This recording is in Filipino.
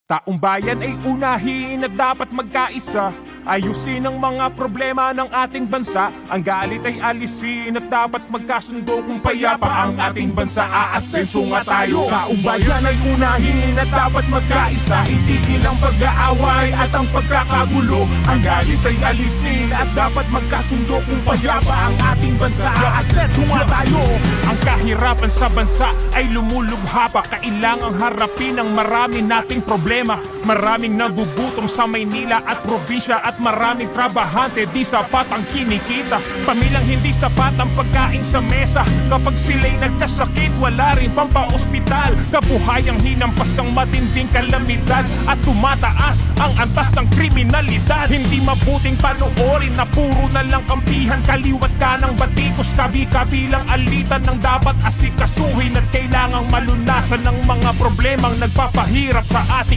Taong bayan ay unahin at dapat magkaisa. Ayusin ang mga problema ng ating bansa. Ang galit ay alisin at dapat magkasundo. Kung payapa ang ating bansa, aasenso nga tayo. Taong bayan ay unahin at dapat magkaisa. Itigil ang pag-aaway at ang pagkakagulo. Ang galit ay alisin at dapat magkasundo. Kung payapa ang ating bansa, aasenso nga tayo. Ang kahirapan sa bansa ay lumulubha pa. Kailangang harapin ang marami nating problema. Maraming nagugutom sa Maynila at probinsya at maraming trabahante di sapat ang kinikita. Pamilyang hindi sapat ang pagkain sa mesa. Kapag sila'y nagkasakit, wala rin pampa-ospital. Kabuhayang hinampas ang matinding kalamidad at tumataas ang antas ng kriminalidad. Hindi mabuting panoorin na puro na lang kampihan. Kaliwat ka ng batikos, kabi-kabilang alitan ng dapat asikasuhin at kailangang malunasan ng mga problemang nagpapahirap sa ating